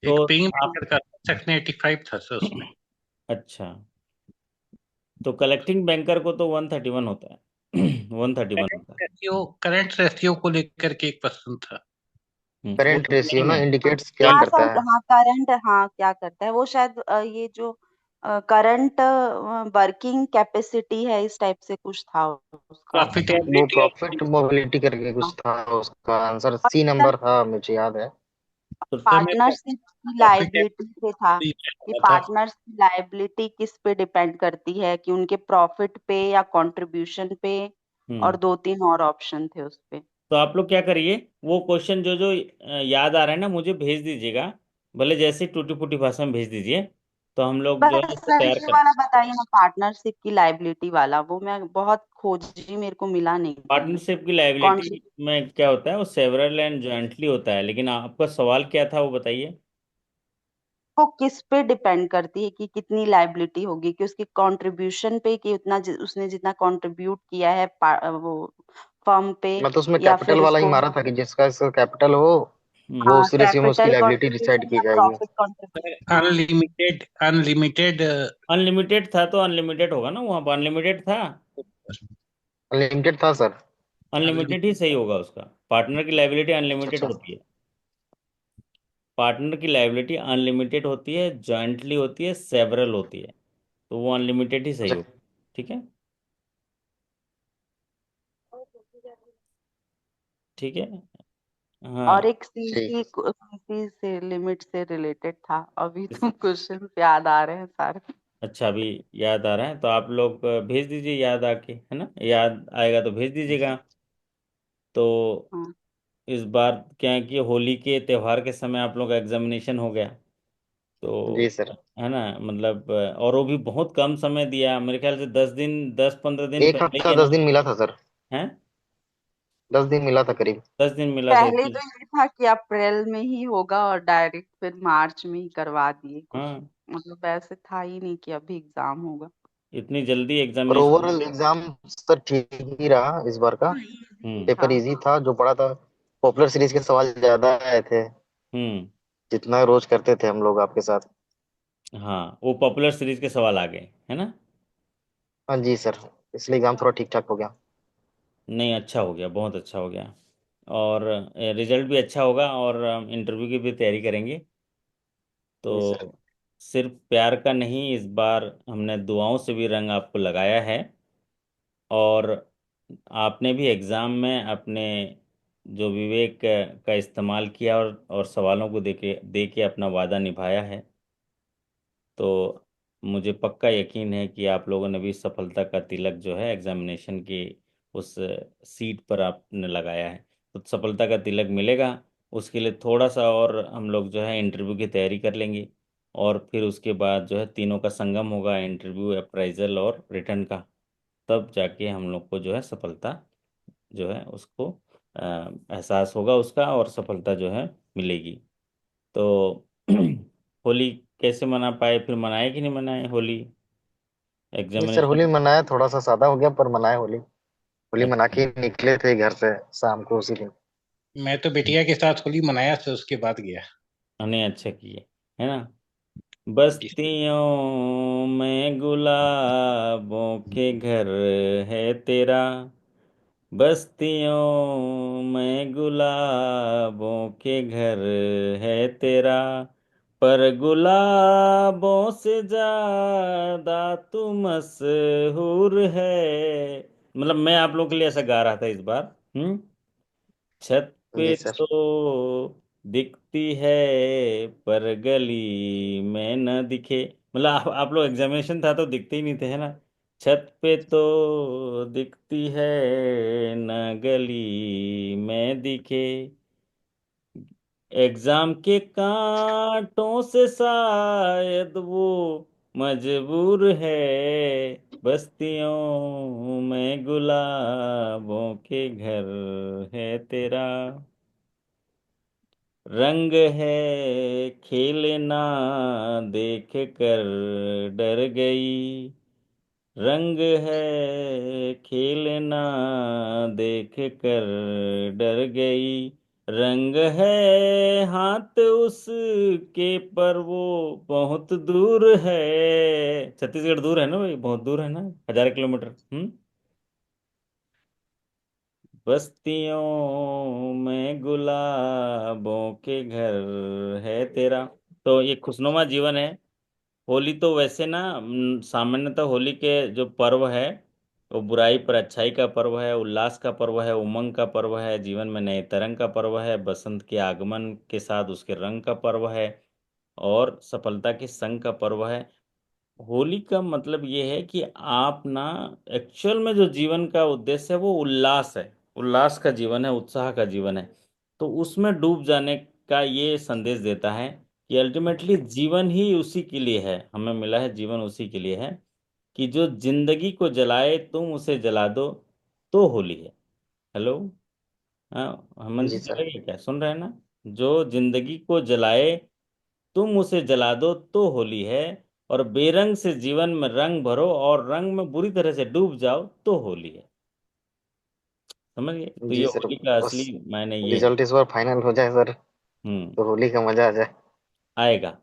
तो एक पेइंग आप बैंकर का सेक्शन 85 था सर उसमें। अच्छा, तो कलेक्टिंग बैंकर को तो 131 होता है। 131 होता है। करंट रेशियो को लेकर के एक क्वेश्चन था। वो करेंट रेशियो ना 89 है। हाँ। इंडिकेट्स क्या हाँ करता सर, है। हाँ करंट, हाँ क्या करता है वो शायद ये जो करंट वर्किंग कैपेसिटी है, इस टाइप से कुछ था उसका पता नहीं। वो प्रॉफिटेबिलिटी प्रॉफिट मोबिलिटी करके हाँ। कुछ था, उसका आंसर और सी सर नंबर था, मुझे याद है। तो समय पार्टनरशिप की लाइबिलिटी प्रॉफिटेबिलिटी पे था, कि था। पार्टनर्स की लाइबिलिटी किस पे डिपेंड करती है, कि उनके प्रॉफिट पे या कंट्रीब्यूशन पे, और हम्म दो तीन और ऑप्शन थे उस पे। तो आप लोग क्या करिए, वो क्वेश्चन जो जो याद आ रहा है ना मुझे भेज दीजिएगा, भले जैसे टूटी फूटी भाषा में भेज दीजिए, तो हम लोग जो है बस उसको सर तैयार ये कर। वाला बताइए ना, पार्टनरशिप की लाइबिलिटी वाला, वो मैं बहुत खोजी, मेरे को मिला नहीं कहीं। पार्टनरशिप की कौन लायबिलिटी में क्या होता है, वो सेवरल एंड जॉइंटली होता है, लेकिन आपका सवाल क्या था वो बताइए। वो किस पे डिपेंड करती है कि कितनी लाइबिलिटी होगी, कि उसकी कंट्रीब्यूशन पे, कि उतना उसने जितना कंट्रीब्यूट किया है वो फर्म पे, मैं तो उसमें या कैपिटल फिर वाला ही उसको। मारा था कि जिसका इसका कैपिटल हो वो हम्म हाँ, उसी रेशियो में उसकी कैपिटल लाइबिलिटी डिसाइड कंट्रीब्यूशन की या जाएगी। Profit contribution. हाँ। अनलिमिटेड अनलिमिटेड अनलिमिटेड था तो अनलिमिटेड होगा ना, वहाँ पर अनलिमिटेड था। अनलिमिटेड था सर। अनलिमिटेड ही सही होगा उसका, पार्टनर की लायबिलिटी अच्छा अनलिमिटेड अच्छा। होती है। पार्टनर की लायबिलिटी अनलिमिटेड होती है, जॉइंटली होती है, सेवरल होती है। तो वो अनलिमिटेड ही सही अच्छा, होगा। ठीक है। ठीक है। हाँ। और एक ठीक। सीसी से लिमिट से रिलेटेड था, अभी इस- तो क्वेश्चन याद आ रहे हैं सारे। अच्छा, अभी याद आ रहा है तो आप लोग भेज दीजिए याद आके, है ना, याद आएगा तो भेज दीजिएगा। तो हाँ। इस बार क्या है कि होली के त्यौहार के समय आप लोग का एग्जामिनेशन हो गया, जी तो सर। है ना, मतलब और वो भी बहुत कम समय दिया, मेरे ख्याल से 10 दिन, 10-15 दिन एक पहले हफ्ता ही 10 दिन मिला था सर। है। 10 दिन मिला था करीब। 10 दिन मिला था पहले इसलिए। तो ये था कि अप्रैल में ही होगा और डायरेक्ट फिर मार्च में ही करवा दिए कुछ, हाँ, मतलब ऐसे था ही नहीं कि अभी एग्जाम होगा। इतनी जल्दी और एग्जामिनेशन। ओवरऑल एग्जाम सर ठीक ही रहा इस बार का। हम्म। पेपर हाँ। इजी था, जो पढ़ा था। पॉपुलर सीरीज के सवाल ज्यादा आए थे, हम्म। जितना रोज करते थे हम लोग आपके साथ। हाँ, वो पॉपुलर सीरीज के सवाल आ गए, है ना। हाँ जी सर, इसलिए एग्जाम थोड़ा ठीक ठाक हो गया। नहीं, अच्छा हो गया, बहुत अच्छा हो गया। और रिजल्ट भी अच्छा होगा, और इंटरव्यू की भी तैयारी करेंगे। जी सर। तो सिर्फ प्यार का नहीं, इस बार हमने दुआओं से भी रंग आपको लगाया है। और आपने भी एग्ज़ाम में अपने जो विवेक का इस्तेमाल किया, और सवालों को दे के अपना वादा निभाया है। तो मुझे पक्का यकीन है कि आप लोगों ने भी सफलता का तिलक जो है एग्जामिनेशन की उस सीट पर आपने लगाया है। तो सफलता का तिलक मिलेगा, उसके लिए थोड़ा सा और हम लोग जो है इंटरव्यू की तैयारी कर लेंगे। और फिर उसके बाद जो है तीनों का संगम होगा, इंटरव्यू, अप्राइजल और रिटर्न का। तब जाके हम लोग को जो है सफलता जो है उसको एहसास होगा उसका, और सफलता जो है मिलेगी। तो होली कैसे मना पाए, फिर मनाए कि नहीं मनाए होली जी सर, होली एग्जामिनेशन। मनाया, थोड़ा सा सादा हो गया पर मनाया होली। होली मना अच्छा। के निकले थे घर से शाम को उसी दिन। मैं तो बिटिया के साथ होली मनाया था, उसके बाद गया। हमने अच्छा किए, है ना। जी। बस्तियों में गुलाबों के घर है तेरा, बस्तियों में गुलाबों के घर है तेरा, पर गुलाबों से ज्यादा तू मशहूर है। मतलब मैं आप लोग के लिए ऐसा गा रहा था इस बार। छत पे जी सर। तो दिखती है, पर गली में न दिखे। मतलब आप लोग एग्जामिनेशन था तो दिखते ही नहीं थे, है ना। छत पे तो दिखती है, न गली में दिखे, एग्जाम के कांटों से शायद वो मजबूर है, बस्तियों में गुलाबों के घर है तेरा, रंग है खेलना देख कर डर गई, रंग है खेलना देख कर डर गई, रंग है हाथ उसके पर वो बहुत दूर है। छत्तीसगढ़ दूर है ना भाई, बहुत दूर है ना, 1000 किलोमीटर। बस्तियों में गुलाबों के घर है तेरा। तो ये खुशनुमा जीवन है। होली तो वैसे ना सामान्यतः होली के जो पर्व है वो बुराई पर अच्छाई का पर्व है, उल्लास का पर्व है, उमंग का पर्व है, जीवन में नए तरंग का पर्व है, बसंत के आगमन के साथ उसके रंग का पर्व है, और सफलता के संग का पर्व है। होली का मतलब ये है कि आप ना एक्चुअल में जो जीवन का उद्देश्य है वो उल्लास है, उल्लास का जीवन है, उत्साह का जीवन है। तो उसमें डूब जाने का ये संदेश देता है कि अल्टीमेटली जीवन ही उसी के लिए है, हमें मिला है जीवन उसी के लिए है, कि जो जिंदगी को जलाए तुम उसे जला दो, तो होली है। हेलो। हाँ, हेमंत जी जी सर। चलेगा क्या, सुन रहे हैं ना। जो जिंदगी को जलाए तुम उसे जला दो तो होली है, और बेरंग से जीवन में रंग भरो और रंग में बुरी तरह से डूब जाओ तो होली है। समझ गए, तो ये जी सर, होली का बस असली मायने ये है। रिजल्ट इस बार फाइनल हो जाए सर, हम्म। तो होली का मजा आ जाए। आएगा।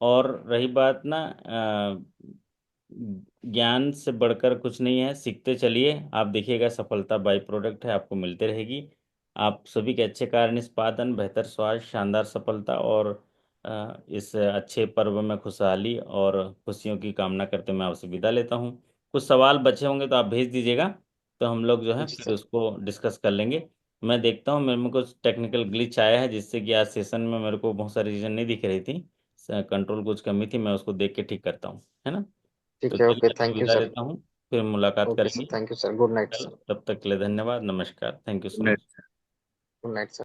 और रही बात ना, ज्ञान से बढ़कर कुछ नहीं है, सीखते चलिए, आप देखिएगा सफलता बाई प्रोडक्ट है, आपको मिलते रहेगी। आप सभी के अच्छे कार्य निष्पादन, बेहतर स्वास्थ्य, शानदार सफलता और इस अच्छे पर्व में खुशहाली और खुशियों की कामना करते मैं आपसे विदा लेता हूँ। कुछ सवाल बचे होंगे तो आप भेज दीजिएगा, तो हम लोग जो है जी फिर सर। उसको डिस्कस कर लेंगे। मैं देखता हूँ, मेरे में कुछ टेक्निकल ग्लिच आया है जिससे कि आज सेशन में मेरे को बहुत सारी चीज़ें नहीं दिख रही थी, कंट्रोल कुछ कमी थी, मैं उसको देख के ठीक करता हूँ, है ना। तो ठीक है, ओके, चलिए अभी थैंक यू विदा सर। लेता हूँ, फिर मुलाकात ओके सर, करेंगे thank you sir, good night कल। सर। तब तक के लिए धन्यवाद, नमस्कार, thank you so much. Good night sir.